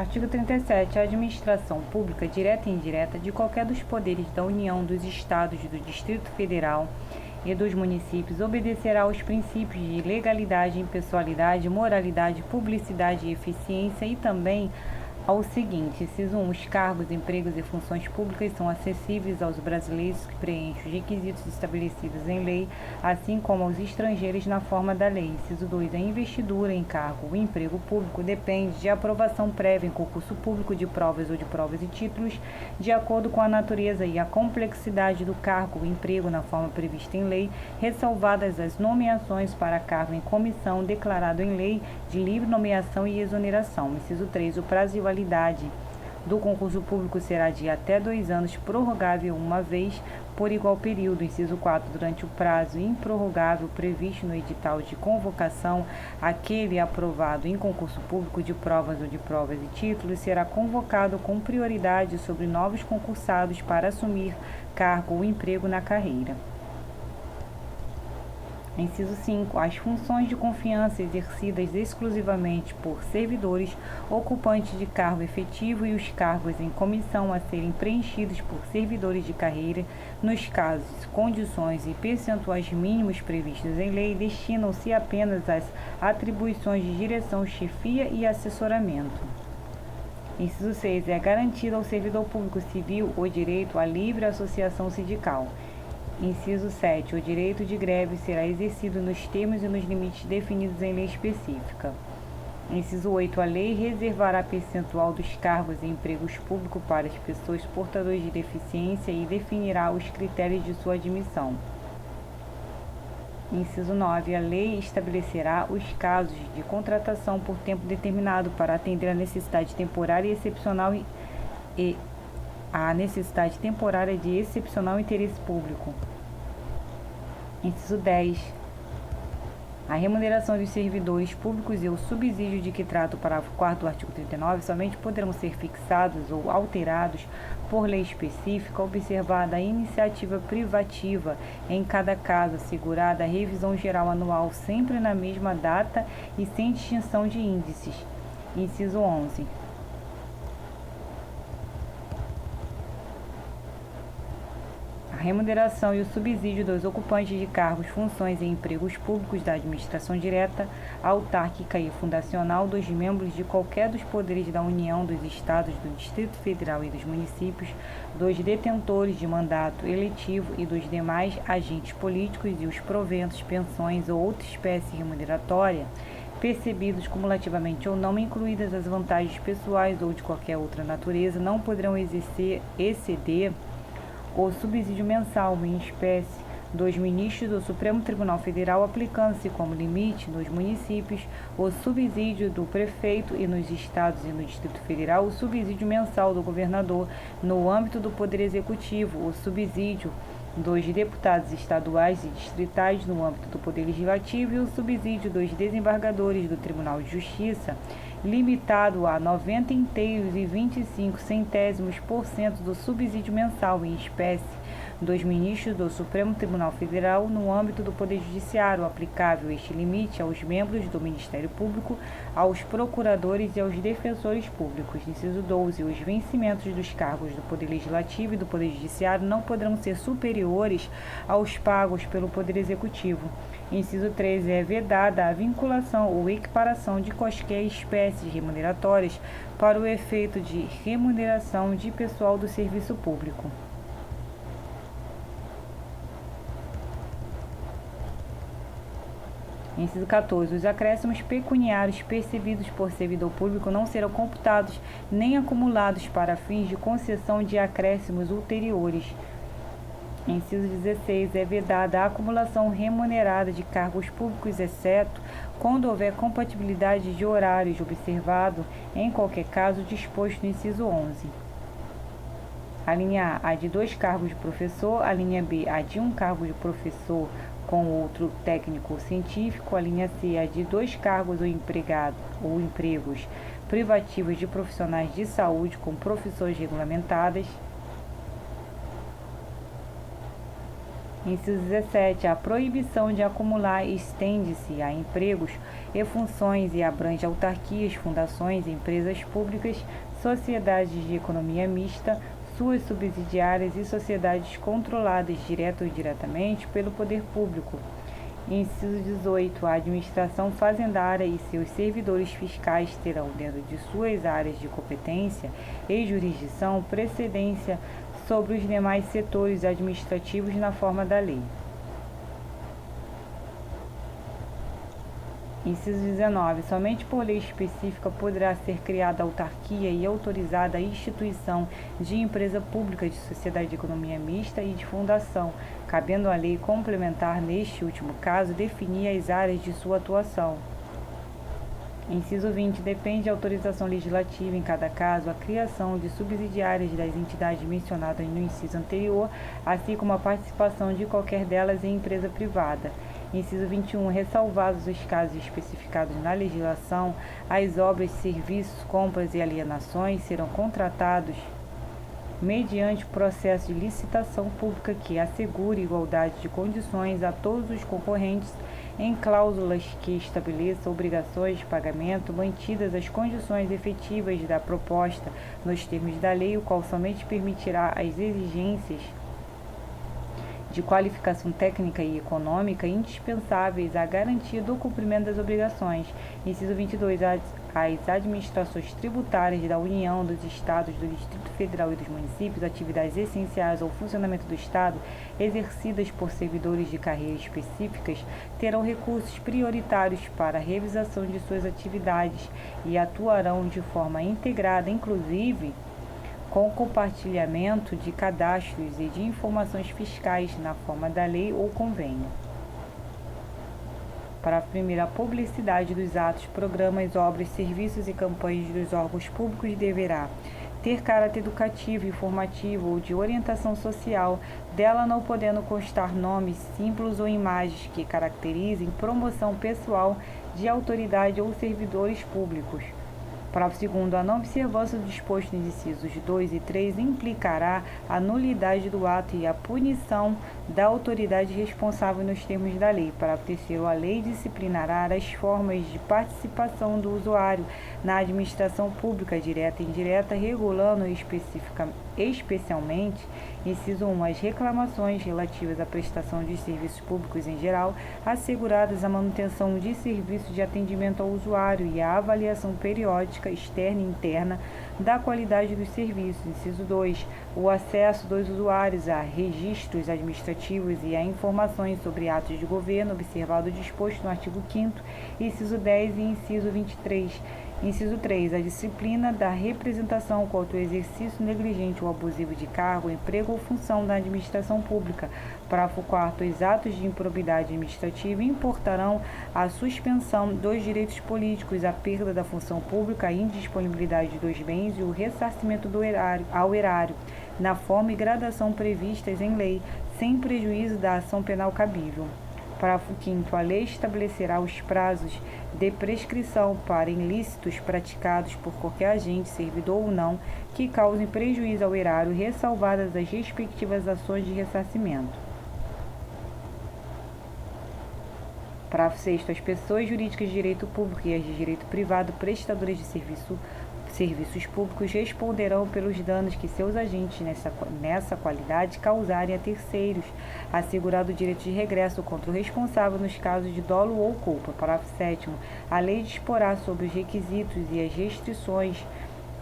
Artigo 37. A administração pública, direta e indireta, de qualquer dos poderes da União, dos Estados, do Distrito Federal e dos municípios, obedecerá aos princípios de legalidade, impessoalidade, moralidade, publicidade e eficiência e também ao seguinte: inciso 1. Os cargos, empregos e funções públicas são acessíveis aos brasileiros que preenchem os requisitos estabelecidos em lei, assim como aos estrangeiros na forma da lei. Inciso 2. A investidura em cargo ou emprego público depende de aprovação prévia em concurso público de provas ou de provas e títulos, de acordo com a natureza e a complexidade do cargo ou emprego na forma prevista em lei, ressalvadas as nomeações para cargo em comissão declarado em lei de livre nomeação e exoneração. Inciso 3. O prazo e validade do concurso público será de até 2 anos, prorrogável uma vez por igual período. Inciso 4. Durante o prazo improrrogável previsto no edital de convocação, aquele aprovado em concurso público de provas ou de provas e títulos será convocado com prioridade sobre novos concursados para assumir cargo ou emprego na carreira. Inciso 5. As funções de confiança exercidas exclusivamente por servidores ocupantes de cargo efetivo e os cargos em comissão a serem preenchidos por servidores de carreira, nos casos, condições e percentuais mínimos previstos em lei, destinam-se apenas às atribuições de direção, chefia e assessoramento. Inciso 6. É garantido ao servidor público civil o direito à livre associação sindical. Inciso 7. O direito de greve será exercido nos termos e nos limites definidos em lei específica. Inciso 8. A lei reservará percentual dos cargos e empregos públicos para as pessoas portadoras de deficiência e definirá os critérios de sua admissão. Inciso 9. A lei estabelecerá os casos de contratação por tempo determinado para atender a necessidade temporária e excepcional e a necessidade temporária de excepcional interesse público. Inciso 10. A remuneração dos servidores públicos e o subsídio de que trata o parágrafo 4º do artigo 39 somente poderão ser fixados ou alterados por lei específica, observada a iniciativa privativa, em cada caso assegurada a revisão geral anual sempre na mesma data e sem distinção de índices. Inciso 11. A remuneração e o subsídio dos ocupantes de cargos, funções e empregos públicos da administração direta, autárquica e fundacional, dos membros de qualquer dos poderes da União, dos Estados, do Distrito Federal e dos municípios, dos detentores de mandato eletivo e dos demais agentes políticos e os proventos, pensões ou outra espécie remuneratória, percebidos cumulativamente ou não, incluídas as vantagens pessoais ou de qualquer outra natureza, não poderão exceder o subsídio mensal em espécie dos ministros do Supremo Tribunal Federal, aplicando-se como limite nos municípios o subsídio do prefeito e nos estados e no Distrito Federal o subsídio mensal do governador, no âmbito do Poder Executivo o subsídio dos deputados estaduais e distritais no âmbito do Poder Legislativo e o subsídio dos desembargadores do Tribunal de Justiça, limitado a 90,25% do subsídio mensal em espécie dos ministros do Supremo Tribunal Federal no âmbito do Poder Judiciário, aplicável este limite aos membros do Ministério Público, aos procuradores e aos defensores públicos. Inciso 12. Os vencimentos dos cargos do Poder Legislativo e do Poder Judiciário não poderão ser superiores aos pagos pelo Poder Executivo. Inciso 13. É vedada a vinculação ou equiparação de quaisquer espécies remuneratórias para o efeito de remuneração de pessoal do serviço público. Inciso 14. Os acréscimos pecuniários percebidos por servidor público não serão computados nem acumulados para fins de concessão de acréscimos ulteriores. Inciso 16. É vedada a acumulação remunerada de cargos públicos, exceto quando houver compatibilidade de horários, observado, em qualquer caso, disposto no inciso 11. A linha A de 2 cargos de professor, a linha B a de 1 cargo de professor com outro técnico científico, a linha C a de 2 cargos ou empregos privativos de profissionais de saúde com profissões regulamentadas. Inciso 17. A proibição de acumular estende-se a empregos e funções e abrange autarquias, fundações, empresas públicas, sociedades de economia mista, suas subsidiárias e sociedades controladas direta ou indiretamente pelo poder público. Inciso 18. A administração fazendária e seus servidores fiscais terão, dentro de suas áreas de competência e jurisdição, precedência sobre os demais setores administrativos na forma da lei. Inciso 19. Somente por lei específica poderá ser criada autarquia e autorizada a instituição de empresa pública, de sociedade de economia mista e de fundação, cabendo à lei complementar, neste último caso, definir as áreas de sua atuação. Inciso 20. Depende de autorização legislativa, em cada caso, a criação de subsidiárias das entidades mencionadas no inciso anterior, assim como a participação de qualquer delas em empresa privada. Inciso 21. Ressalvados os casos especificados na legislação, as obras, serviços, compras e alienações serão contratados mediante processo de licitação pública que assegure igualdade de condições a todos os concorrentes, em cláusulas que estabeleçam obrigações de pagamento, mantidas as condições efetivas da proposta nos termos da lei, o qual somente permitirá as exigências de qualificação técnica e econômica indispensáveis à garantia do cumprimento das obrigações. Inciso 22. As administrações tributárias da União, dos Estados, do Distrito Federal e dos municípios, atividades essenciais ao funcionamento do Estado, exercidas por servidores de carreira específicas, terão recursos prioritários para a realização de suas atividades e atuarão de forma integrada, inclusive com compartilhamento de cadastros e de informações fiscais na forma da lei ou convênio. Parágrafo 1º. A publicidade dos atos, programas, obras, serviços e campanhas dos órgãos públicos deverá ter caráter educativo, informativo ou de orientação social, dela não podendo constar nomes, símbolos ou imagens que caracterizem promoção pessoal de autoridade ou servidores públicos. Parágrafo 2º. A não observância do disposto nos incisos 2 e 3 implicará a nulidade do ato e a punição da autoridade responsável nos termos da lei. Parágrafo 3º. A lei disciplinará as formas de participação do usuário na administração pública, direta e indireta, regulando especialmente, inciso 1, as reclamações relativas à prestação de serviços públicos em geral, asseguradas a manutenção de serviços de atendimento ao usuário e a avaliação periódica, externa e interna, da qualidade dos serviços. Inciso 2, o acesso dos usuários a registros administrativos e a informações sobre atos de governo, observado o disposto no artigo 5º, inciso 10 e inciso 23. Inciso 3. A disciplina da representação contra o exercício negligente ou abusivo de cargo, emprego ou função da administração pública. Parágrafo 4º. Os atos de improbidade administrativa importarão a suspensão dos direitos políticos, a perda da função pública, a indisponibilidade dos bens e o ressarcimento ao erário, na forma e gradação previstas em lei, sem prejuízo da ação penal cabível. Parágrafo 5º. A lei estabelecerá os prazos de prescrição para ilícitos praticados por qualquer agente, servidor ou não, que causem prejuízo ao erário, ressalvadas as respectivas ações de ressarcimento. Parágrafo 6º. As pessoas jurídicas de direito público e as de direito privado prestadoras de serviços públicos responderão pelos danos que seus agentes nessa qualidade causarem a terceiros, assegurado o direito de regresso contra o responsável nos casos de dolo ou culpa. Parágrafo 7º. A lei disporá sobre os requisitos e as restrições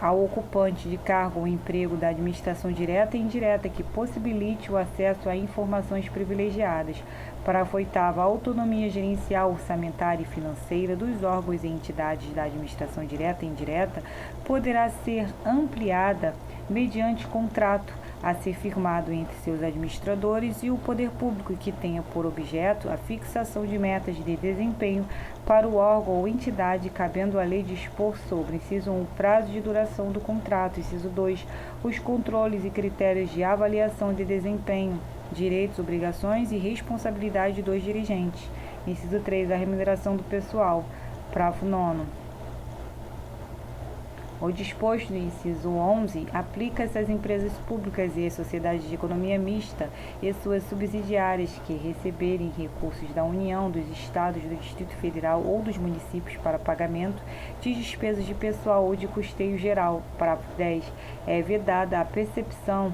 ao ocupante de cargo ou emprego da administração direta e indireta que possibilite o acesso a informações privilegiadas. Parágrafo 8º. A autonomia gerencial, orçamentária e financeira dos órgãos e entidades da administração direta e indireta poderá ser ampliada mediante contrato a ser firmado entre seus administradores e o poder público que tenha por objeto a fixação de metas de desempenho para o órgão ou entidade, cabendo à lei dispor sobre, inciso 1, o prazo de duração do contrato, inciso 2, os controles e critérios de avaliação de desempenho, direitos, obrigações e responsabilidade dos dirigentes, inciso 3, a remuneração do pessoal. Parágrafo 9º. O disposto no inciso 11 aplica-se às empresas públicas e às sociedades de economia mista e suas subsidiárias que receberem recursos da União, dos Estados, do Distrito Federal ou dos municípios para pagamento de despesas de pessoal ou de custeio geral. Parágrafo 10. É vedada a percepção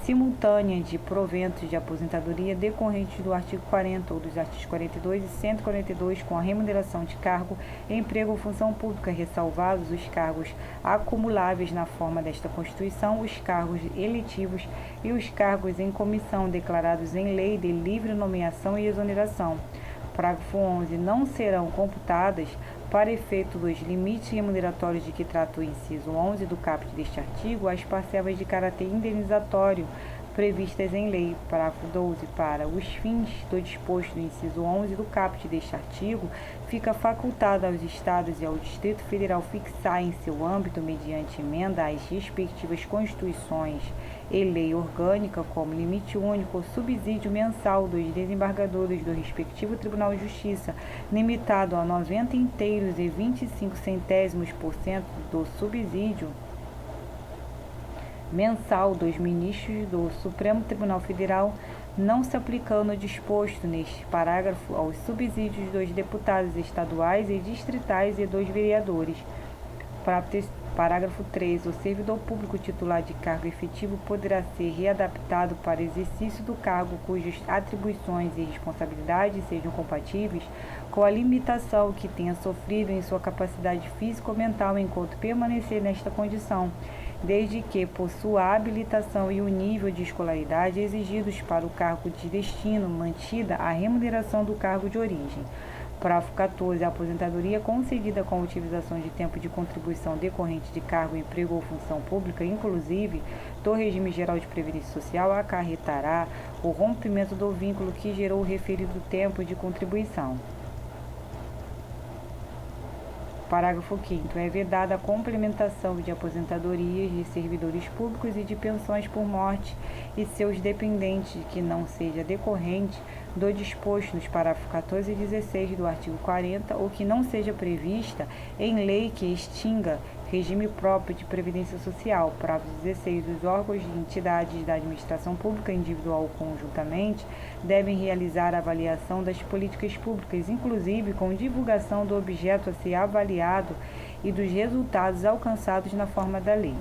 simultânea de proventos de aposentadoria decorrentes do artigo 40 ou dos artigos 42 e 142 com a remuneração de cargo, emprego ou função pública, ressalvados os cargos acumuláveis na forma desta Constituição, os cargos eletivos e os cargos em comissão declarados em lei de livre nomeação e exoneração. Parágrafo 11. Não serão computadas, para efeito dos limites remuneratórios de que trata o inciso 11 do caput deste artigo, as parcelas de caráter indenizatório previstas em lei. Parágrafo 12. Para os fins do disposto no inciso 11 do caput deste artigo, fica facultado aos Estados e ao Distrito Federal fixar em seu âmbito, mediante emenda às respectivas Constituições e lei orgânica, como limite único, o subsídio mensal dos desembargadores do respectivo Tribunal de Justiça, limitado a 90 inteiros e 25% do subsídio mensal dos ministros do Supremo Tribunal Federal, não se aplicando o disposto neste parágrafo aos subsídios dos deputados estaduais e distritais e dos vereadores. Parágrafo 3. O servidor público titular de cargo efetivo poderá ser readaptado para exercício do cargo cujas atribuições e responsabilidades sejam compatíveis com a limitação que tenha sofrido em sua capacidade física ou mental enquanto permanecer nesta condição, desde que possua a habilitação e o nível de escolaridade exigidos para o cargo de destino, mantida a remuneração do cargo de origem. Parágrafo 14. A aposentadoria concedida com a utilização de tempo de contribuição decorrente de cargo, emprego ou função pública, inclusive do regime geral de previdência social, acarretará o rompimento do vínculo que gerou o referido tempo de contribuição. Parágrafo 5º. É vedada a complementação de aposentadorias de servidores públicos e de pensões por morte e seus dependentes que não seja decorrente do disposto nos parágrafos 14 e 16 do artigo 40 ou que não seja prevista em lei que extinga regime próprio de previdência social. Parágrafo 16. Os órgãos e entidades da administração pública, individual ou conjuntamente, devem realizar a avaliação das políticas públicas, inclusive com divulgação do objeto a ser avaliado e dos resultados alcançados na forma da lei.